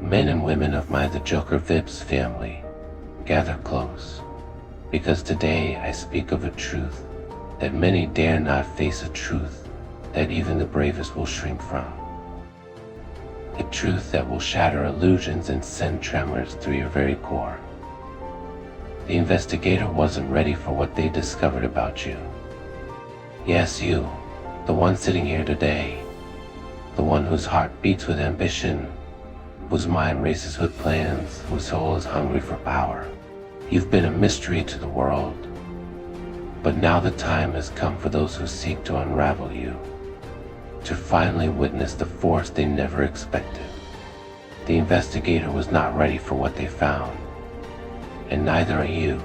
Men and women of my The Joker Vips family, gather close, because today I speak of a truth that many dare not face, a truth that even the bravest will shrink from. A truth that will shatter illusions and send tremors through your very core. The investigator wasn't ready for what they discovered about you. Yes, you, the one sitting here today, the one whose heart beats with ambition, whose mind races with plans, whose soul is hungry for power. You've been a mystery to the world, but now the time has come for those who seek to unravel you, to finally witness the force they never expected. The investigator was not ready for what they found, and neither are you.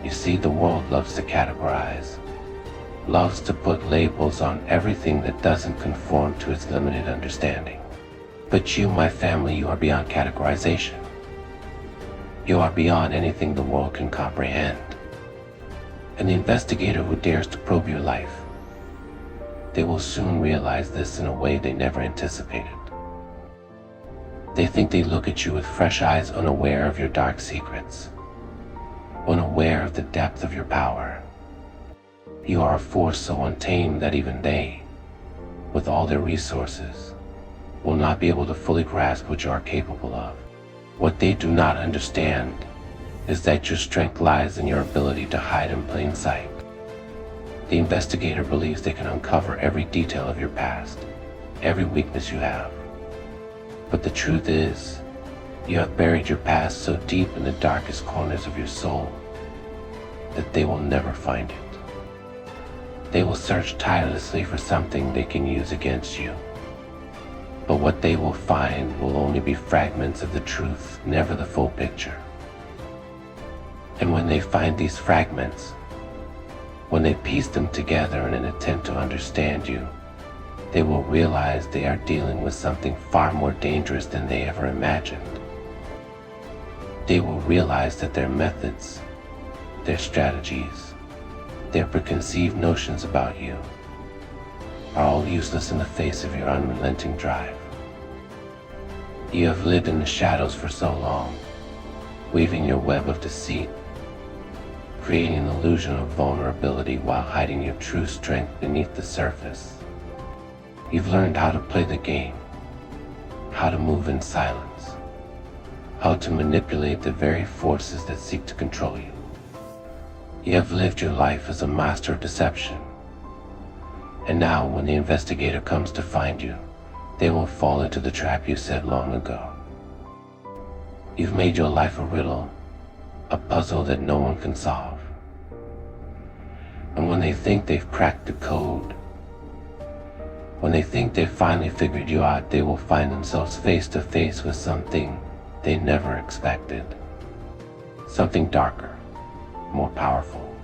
You see, the world loves to categorize, loves to put labels on everything that doesn't conform to its limited understanding. But you, my family, you are beyond categorization. You are beyond anything the world can comprehend. And the investigator who dares to probe your life, they will soon realize this in a way they never anticipated. They think they look at you with fresh eyes, unaware of your dark secrets, unaware of the depth of your power. You are a force so untamed that even they, with all their resources, will not be able to fully grasp what you are capable of. What they do not understand is that your strength lies in your ability to hide in plain sight. The investigator believes they can uncover every detail of your past, every weakness you have. But the truth is, you have buried your past so deep in the darkest corners of your soul that they will never find it. They will search tirelessly for something they can use against you. But what they will find will only be fragments of the truth, never the full picture. And when they find these fragments, when they piece them together in an attempt to understand you, they will realize they are dealing with something far more dangerous than they ever imagined. They will realize that their methods, their strategies, their preconceived notions about you are all useless in the face of your unrelenting drive. You have lived in the shadows for so long, weaving your web of deceit, creating an illusion of vulnerability while hiding your true strength beneath the surface. You've learned how to play the game, how to move in silence, how to manipulate the very forces that seek to control you. You have lived your life as a master of deception. And now, when the investigator comes to find you, they will fall into the trap you set long ago. You've made your life a riddle, a puzzle that no one can solve. And when they think they've cracked the code, when they think they've finally figured you out, they will find themselves face to face with something they never expected. Something darker, more powerful,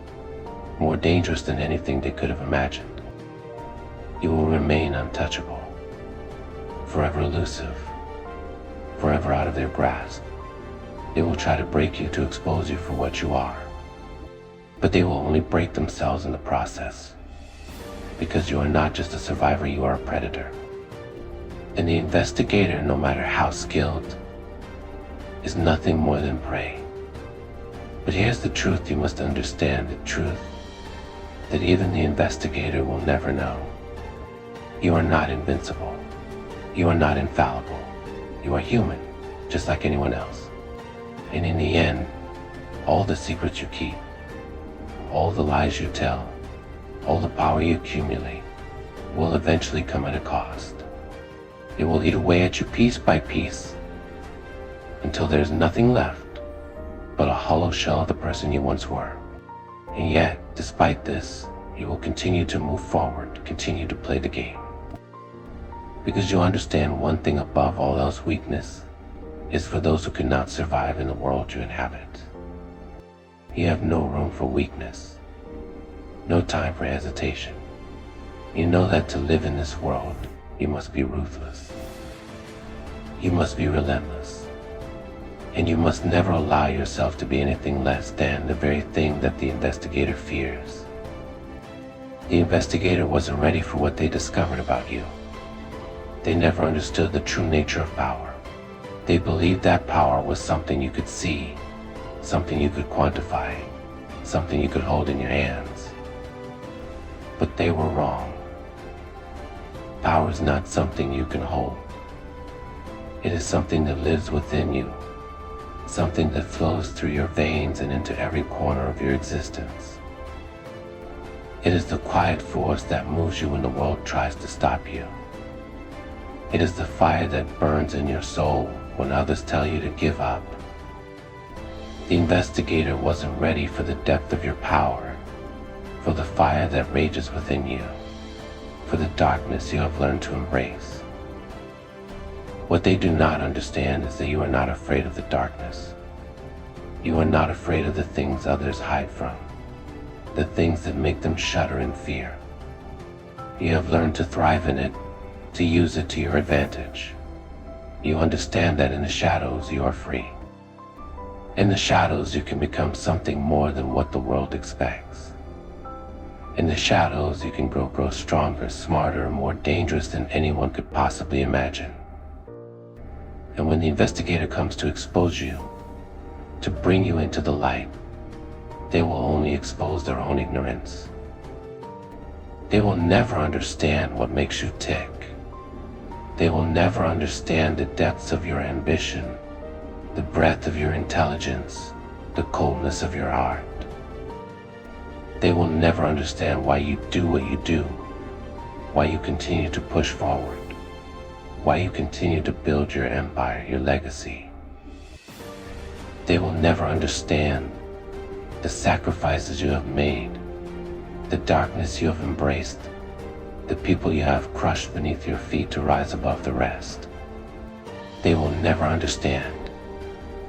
more dangerous than anything they could have imagined. You will remain untouchable, forever elusive, forever out of their grasp. They will try to break you to expose you for what you are, but they will only break themselves in the process, because you are not just a survivor, you are a predator. And the investigator, no matter how skilled, is nothing more than prey. But here's the truth you must understand, the truth that even the investigator will never know. You are not invincible. You are not infallible. You are human, just like anyone else. And in the end, all the secrets you keep, all the lies you tell, all the power you accumulate will eventually come at a cost. It will eat away at you piece by piece until there's nothing left but a hollow shell of the person you once were. And yet, despite this, you will continue to move forward, continue to play the game. Because you understand one thing above all else: weakness is for those who cannot survive in the world you inhabit. You have no room for weakness, no time for hesitation. You know that to live in this world, you must be ruthless. You must be relentless. And you must never allow yourself to be anything less than the very thing that the investigator fears. The investigator wasn't ready for what they discovered about you. They never understood the true nature of power. They believed that power was something you could see, something you could quantify, something you could hold in your hands. But they were wrong. Power is not something you can hold. It is something that lives within you, something that flows through your veins and into every corner of your existence. It is the quiet force that moves you when the world tries to stop you. It is the fire that burns in your soul when others tell you to give up. The investigator wasn't ready for the depth of your power, for the fire that rages within you, for the darkness you have learned to embrace. What they do not understand is that you are not afraid of the darkness. You are not afraid of the things others hide from, the things that make them shudder in fear. You have learned to thrive in it, to use it to your advantage. You understand that in the shadows you are free. In the shadows you can become something more than what the world expects. In the shadows you can grow stronger, smarter, and more dangerous than anyone could possibly imagine. And when the investigator comes to expose you, to bring you into the light, they will only expose their own ignorance. They will never understand what makes you tick. They will never understand the depths of your ambition, the breadth of your intelligence, the coldness of your heart. They will never understand why you do what you do, why you continue to push forward, why you continue to build your empire, your legacy. They will never understand the sacrifices you have made, the darkness you have embraced, the people you have crushed beneath your feet to rise above the rest. They will never understand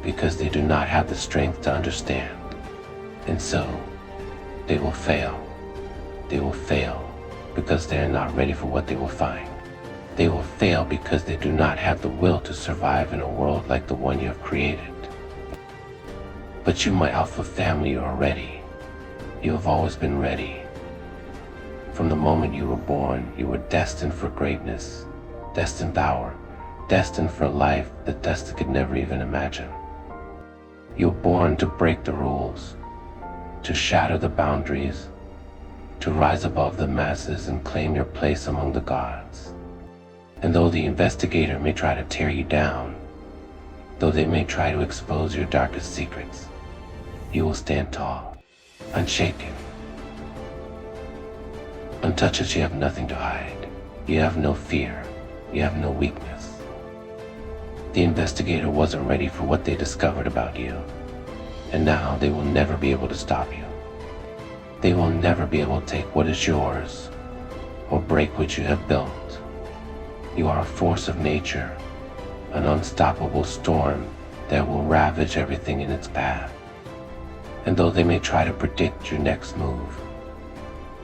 because they do not have the strength to understand. And so, they will fail. They will fail because they are not ready for what they will find. They will fail because they do not have the will to survive in a world like the one you have created. But you, my alpha family, are ready. You have always been ready. From the moment you were born, you were destined for greatness, destined power, destined for a life that Desta could never even imagine. You were born to break the rules, to shatter the boundaries, to rise above the masses and claim your place among the gods. And though the investigator may try to tear you down, though they may try to expose your darkest secrets, you will stand tall, unshaken. Untouched as you have nothing to hide. You have no fear. You have no weakness. The investigator wasn't ready for what they discovered about you, and now they will never be able to stop you. They will never be able to take what is yours or break what you have built. You are a force of nature, an unstoppable storm that will ravage everything in its path. And though they may try to predict your next move,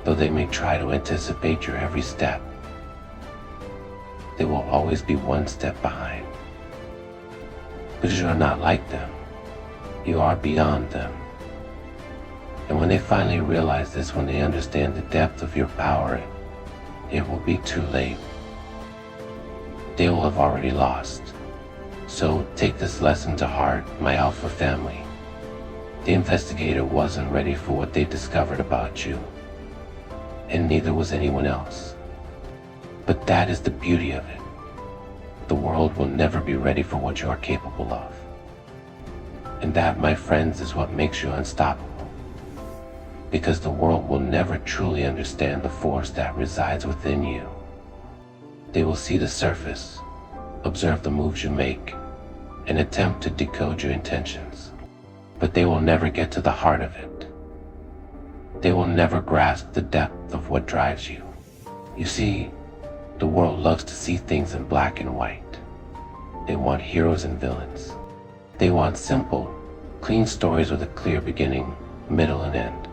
though they may try to anticipate your every step, they will always be one step behind. Because you are not like them. You are beyond them. And when they finally realize this, when they understand the depth of your power, it will be too late. They will have already lost. So take this lesson to heart, my alpha family. The investigator wasn't ready for what they discovered about you, and neither was anyone else. But that is the beauty of it. The world will never be ready for what you are capable of. And that, my friends, is what makes you unstoppable. Because the world will never truly understand the force that resides within you. They will see the surface, observe the moves you make, and attempt to decode your intentions. But they will never get to the heart of it. They will never grasp the depth of what drives you. You see, the world loves to see things in black and white. They want heroes and villains. They want simple, clean stories with a clear beginning, middle, and end.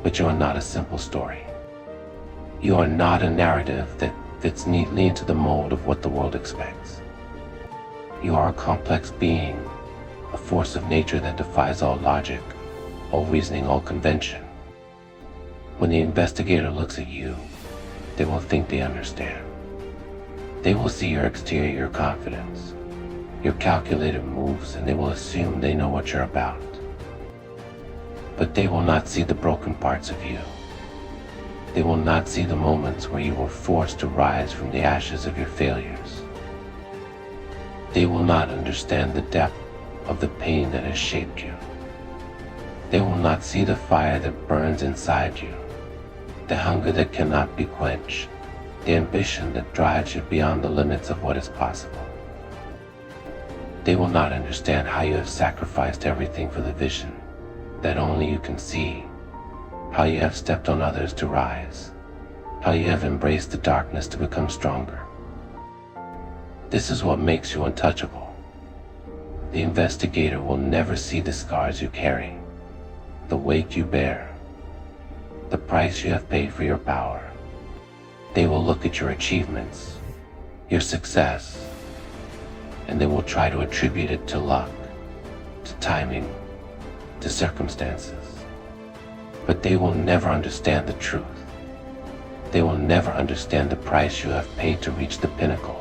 But you are not a simple story. You are not a narrative that fits neatly into the mold of what the world expects. You are a complex being, a force of nature that defies all logic, all reasoning, all convention. When the investigator looks at you, they will think they understand. They will see your exterior confidence, your calculated moves, and they will assume they know what you're about. But they will not see the broken parts of you. They will not see the moments where you were forced to rise from the ashes of your failures. They will not understand the depth of the pain that has shaped you. They will not see the fire that burns inside you, the hunger that cannot be quenched, the ambition that drives you beyond the limits of what is possible. They will not understand how you have sacrificed everything for the vision that only you can see, how you have stepped on others to rise, how you have embraced the darkness to become stronger. This is what makes you untouchable. The investigator will never see the scars you carry, the weight you bear, the price you have paid for your power. They will look at your achievements, your success, and they will try to attribute it to luck, to timing, to circumstances. But they will never understand the truth. They will never understand the price you have paid to reach the pinnacle.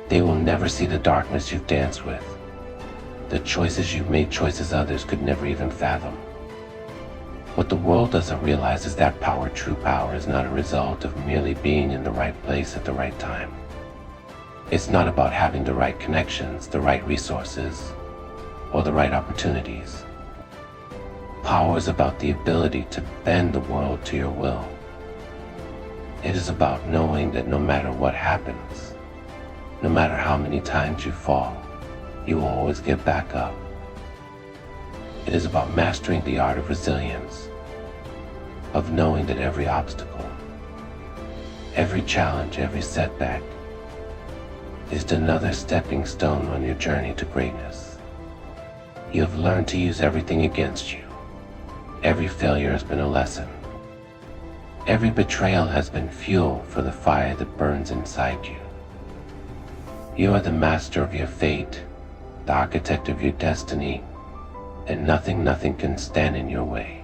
They will never see the darkness you've danced with, the choices you've made, choices others could never even fathom. What the world doesn't realize is that power, true power, is not a result of merely being in the right place at the right time. It's not about having the right connections, the right resources, or the right opportunities. Power is about the ability to bend the world to your will. It is about knowing that no matter what happens, no matter how many times you fall, you will always get back up. It is about mastering the art of resilience, of knowing that every obstacle, every challenge, every setback is another stepping stone on your journey to greatness. You have learned to use everything against you. Every failure has been a lesson. Every betrayal has been fuel for the fire that burns inside you. You are the master of your fate, the architect of your destiny, and nothing can stand in your way.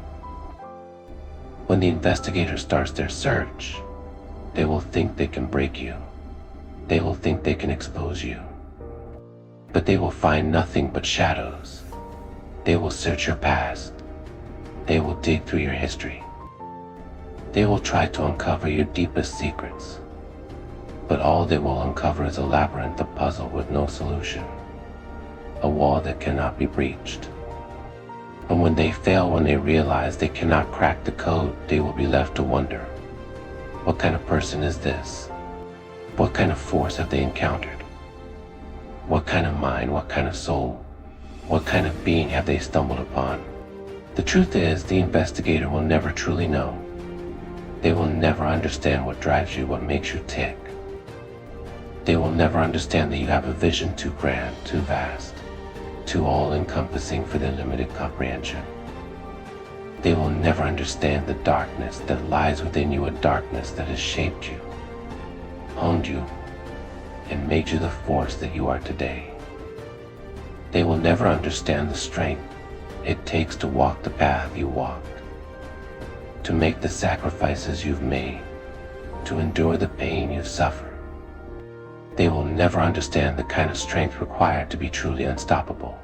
When the investigator starts their search, they will think they can break you. They will think they can expose you. But they will find nothing but shadows. They will search your past. They will dig through your history. They will try to uncover your deepest secrets. But all they will uncover is a labyrinth, a puzzle with no solution, a wall that cannot be breached. And when they fail, when they realize they cannot crack the code, they will be left to wonder, what kind of person is this? What kind of force have they encountered? What kind of mind, what kind of soul, what kind of being have they stumbled upon? The truth is, the investigator will never truly know. They will never understand what drives you, what makes you tick. They will never understand that you have a vision too grand, too vast, too all-encompassing for their limited comprehension. They will never understand the darkness that lies within you, a darkness that has shaped you, honed you, and made you the force that you are today. They will never understand the strength it takes to walk the path you walk, to make the sacrifices you've made, to endure the pain you've suffered. They will never understand the kind of strength required to be truly unstoppable.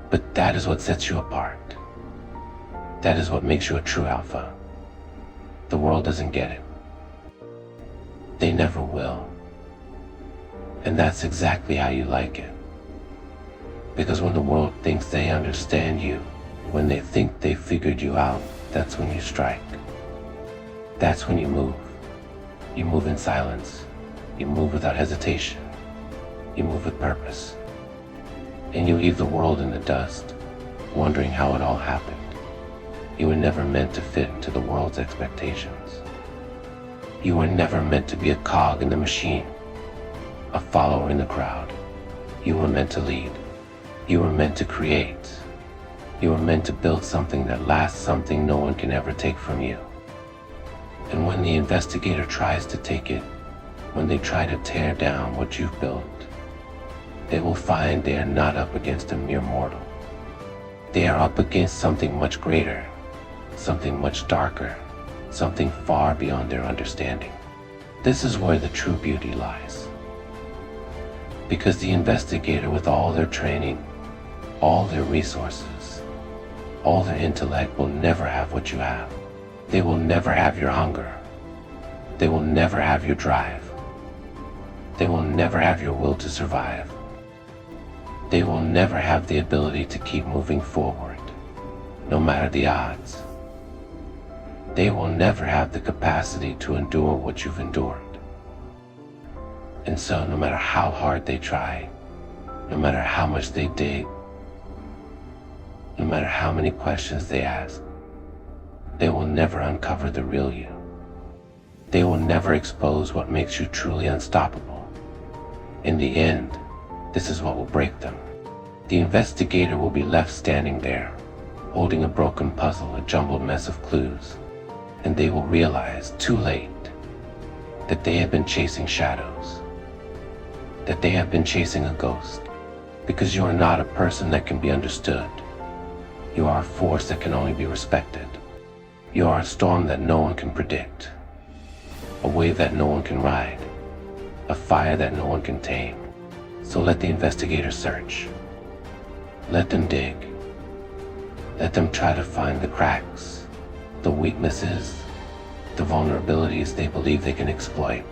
But that is what sets you apart. That is what makes you a true alpha. The world doesn't get it. They never will. And that's exactly how you like it. Because when the world thinks they understand you, when they think they figured you out, that's when you strike. That's when you move. You move in silence. You move without hesitation. You move with purpose. And you leave the world in the dust, wondering how it all happened. You were never meant to fit into the world's expectations. You were never meant to be a cog in the machine, a follower in the crowd. You were meant to lead. You were meant to create. You were meant to build something that lasts, something no one can ever take from you. And when the investigator tries to take it, when they try to tear down what you've built, they will find they are not up against a mere mortal. They are up against something much greater, something much darker, something far beyond their understanding. This is where the true beauty lies. Because the investigator, with all their training, all their resources, all their intellect, will never have what you have. They will never have your hunger. They will never have your drive. They will never have your will to survive. They will never have the ability to keep moving forward, no matter the odds. They will never have the capacity to endure what you've endured. And so, no matter how hard they try, no matter how much they dig, no matter how many questions they ask, they will never uncover the real you. They will never expose what makes you truly unstoppable. In the end, this is what will break them. The investigator will be left standing there, holding a broken puzzle, a jumbled mess of clues, and they will realize, too late, that they have been chasing shadows, that they have been chasing a ghost, because you are not a person that can be understood. You are a force that can only be respected. You are a storm that no one can predict, a wave that no one can ride, a fire that no one can tame. So let the investigator search. Let them dig. Let them try to find the cracks, the weaknesses, the vulnerabilities they believe they can exploit.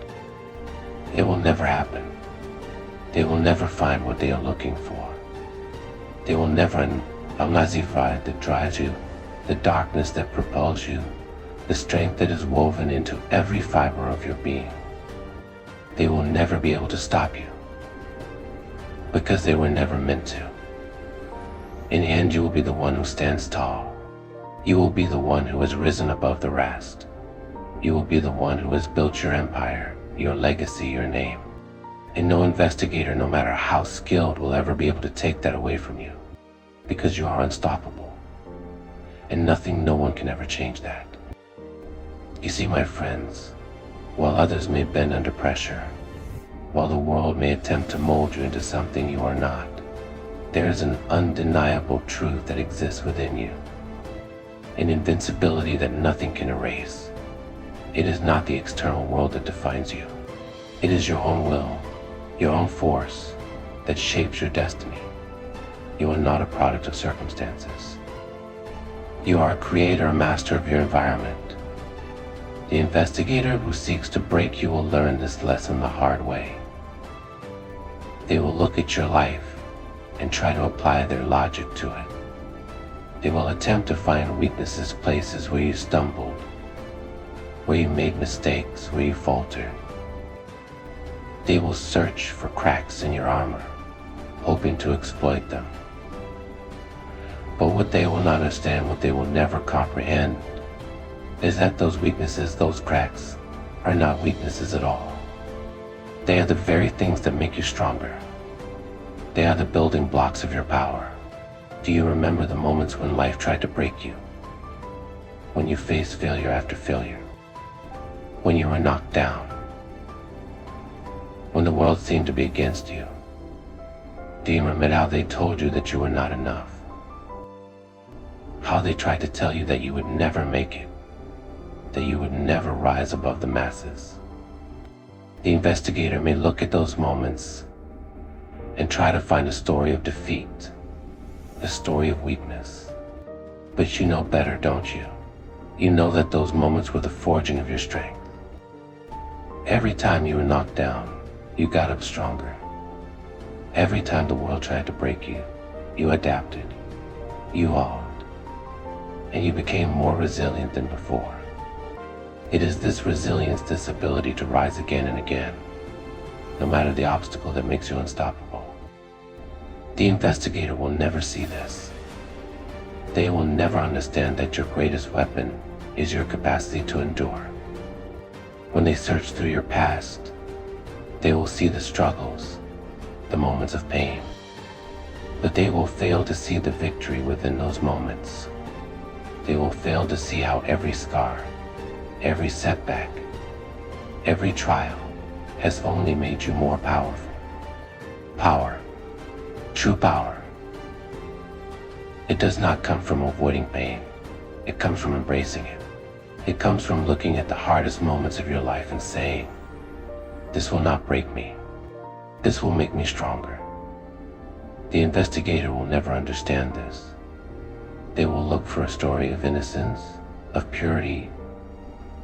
It will never happen. They will never find what they are looking for. They will never unlazify that drives you, the darkness that propels you, the strength that is woven into every fiber of your being. They will never be able to stop you, because they were never meant to. In the end, you will be the one who stands tall. You will be the one who has risen above the rest. You will be the one who has built your empire, your legacy, your name. And no investigator, no matter how skilled, will ever be able to take that away from you, because you are unstoppable. And nothing, no one can ever change that. You see, my friends, while others may bend under pressure, while the world may attempt to mold you into something you are not, there is an undeniable truth that exists within you, an invincibility that nothing can erase. It is not the external world that defines you. It is your own will, your own force that shapes your destiny. You are not a product of circumstances. You are a creator, a master of your environment. The investigator who seeks to break you will learn this lesson the hard way. They will look at your life and try to apply their logic to it. They will attempt to find weaknesses, places where you stumbled, where you made mistakes, where you faltered. They will search for cracks in your armor, hoping to exploit them. But what they will not understand, what they will never comprehend, is that those weaknesses, those cracks, are not weaknesses at all. They are the very things that make you stronger. They are the building blocks of your power. Do you remember the moments when life tried to break you? When you faced failure after failure? When you were knocked down? When the world seemed to be against you? Do you remember how they told you that you were not enough? How they tried to tell you that you would never make it, that you would never rise above the masses? The investigator may look at those moments and try to find a story of defeat, a story of weakness. But you know better, don't you? You know that those moments were the forging of your strength. Every time you were knocked down, you got up stronger. Every time the world tried to break you, you adapted, you evolved, and you became more resilient than before. It is this resilience, this ability to rise again and again, no matter the obstacle, that makes you unstoppable. The investigator will never see this. They will never understand that your greatest weapon is your capacity to endure. When they search through your past, they will see the struggles, the moments of pain, but they will fail to see the victory within those moments. They will fail to see how every scar, every setback, every trial has only made you more powerful. Power, true power. It does not come from avoiding pain. It comes from embracing it. It comes from looking at the hardest moments of your life and saying, "This will not break me. This will make me stronger. The investigator will never understand this. They will look for a story of innocence, of purity,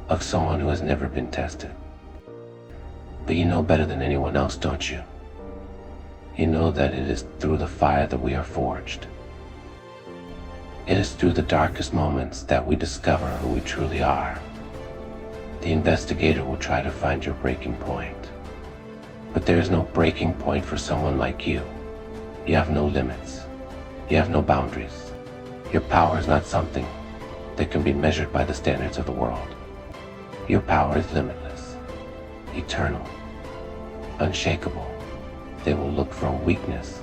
of someone who has never been tested. But you know better than anyone else, don't you? You know that it is through the fire that we are forged. It is through the darkest moments that we discover who we truly are. The investigator will try to find your breaking point. But there is no breaking point for someone like you. You have no limits. You have no boundaries. Your power is not something that can be measured by the standards of the world. Your power is limitless, eternal, unshakable. They will look for a weakness,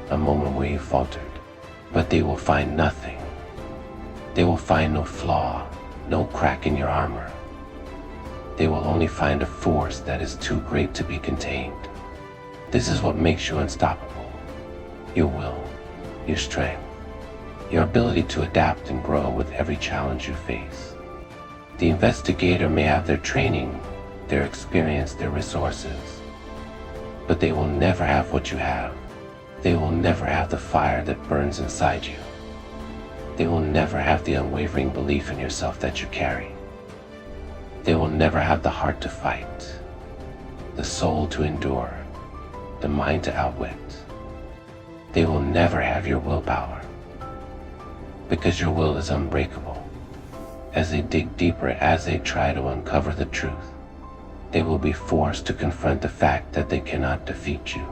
a moment where you faltered, but they will find nothing. They will find no flaw, no crack in your armor. They will only find a force that is too great to be contained. This is what makes you unstoppable. Your will, your strength, your ability to adapt and grow with every challenge you face. The investigator may have their training, their experience, their resources, but they will never have what you have. They will never have the fire that burns inside you. They will never have the unwavering belief in yourself that you carry. They will never have the heart to fight, the soul to endure, the mind to outwit. They will never have your willpower, because your will is unbreakable. As they dig deeper, as they try to uncover the truth, they will be forced to confront the fact that they cannot defeat you.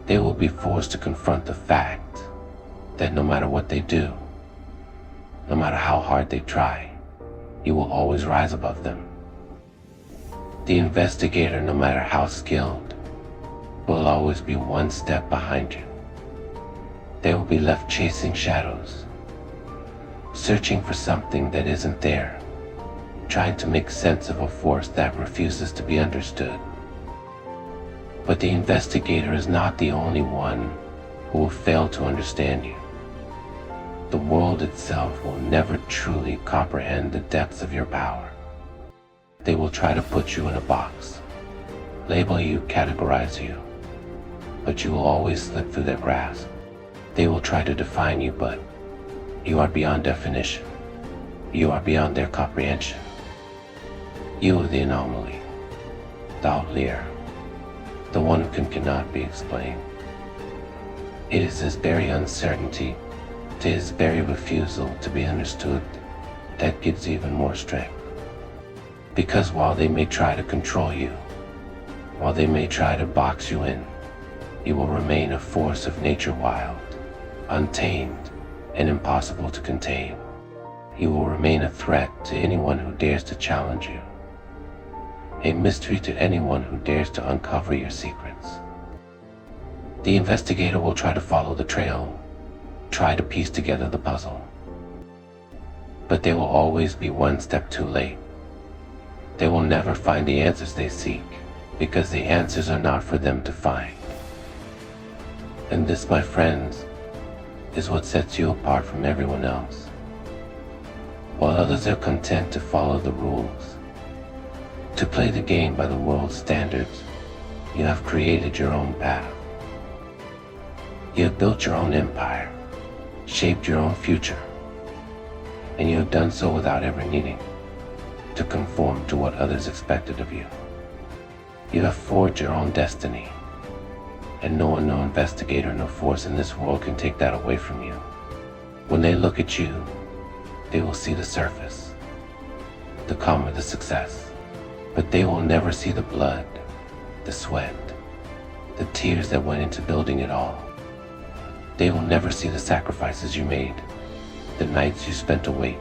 They will be forced to confront the fact that no matter what they do, no matter how hard they try, you will always rise above them. The investigator, no matter how skilled, will always be one step behind you. They will be left chasing shadows, searching for something that isn't there, trying to make sense of a force that refuses to be understood. But the investigator is not the only one who will fail to understand you. The world itself will never truly comprehend the depths of your power. They will try to put you in a box, label you, categorize you, but you will always slip through their grasp. They will try to define you, but you are beyond definition. You are beyond their comprehension. You are the anomaly, the outlier, the one who cannot be explained. It is this very uncertainty, to his very refusal to be understood, that gives even more strength. Because while they may try to control you, while they may try to box you in, you will remain a force of nature, wild, untamed, and impossible to contain. You will remain a threat to anyone who dares to challenge you, a mystery to anyone who dares to uncover your secrets. The investigator will try to follow the trail, try to piece together the puzzle, but they will always be one step too late. They will never find the answers they seek, because the answers are not for them to find. And this, my friends, is what sets you apart from everyone else. While others are content to follow the rules, to play the game by the world's standards, you have created your own path. You have built your own empire, shaped your own future, and you have done so without ever needing to conform to what others expected of you. You have forged your own destiny, and no one, no investigator, no force in this world can take that away from you. When they look at you, they will see the surface, the comma, the success, but they will never see the blood, the sweat, the tears that went into building it all. They will never see the sacrifices you made, the nights you spent awake,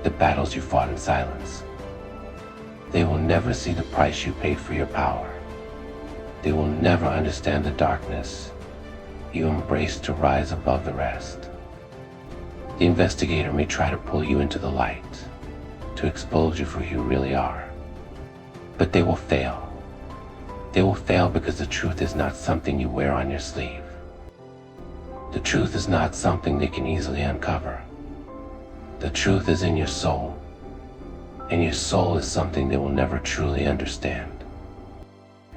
the battles you fought in silence. They will never see the price you paid for your power. They will never understand the darkness you embraced to rise above the rest. The investigator may try to pull you into the light, to expose you for who you really are, but they will fail. They will fail because the truth is not something you wear on your sleeve. The truth is not something they can easily uncover. The truth is in your soul, and your soul is something they will never truly understand.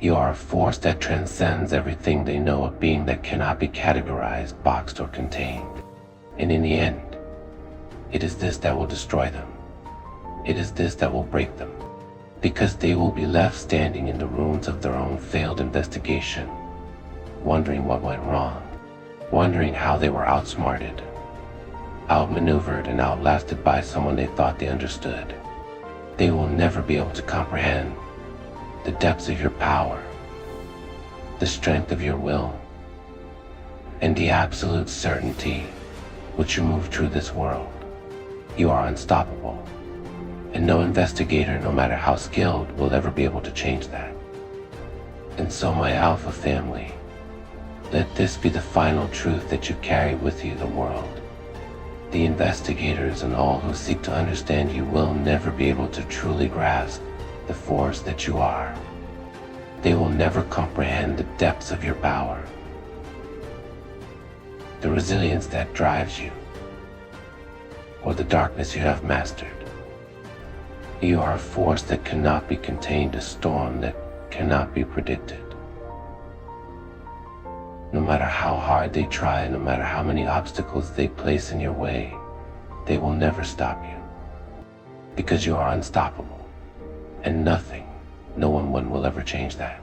You are a force that transcends everything they know, a being that cannot be categorized, boxed, or contained. And in the end, it is this that will destroy them. It is this that will break them, because they will be left standing in the ruins of their own failed investigation, wondering what went wrong, wondering how they were outsmarted, outmaneuvered, and outlasted by someone they thought they understood. They will never be able to comprehend the depths of your power, the strength of your will, and the absolute certainty which you move through this world. You are unstoppable, and no investigator, no matter how skilled, will ever be able to change that. And so, my Alpha family, let this be the final truth that you carry with you. The world, the investigators, and all who seek to understand you will never be able to truly grasp the force that you are. They will never comprehend the depths of your power, the resilience that drives you, or the darkness you have mastered. You are a force that cannot be contained, a storm that cannot be predicted. No matter how hard they try, no matter how many obstacles they place in your way, they will never stop you, because you are unstoppable. And nothing, no one will ever change that.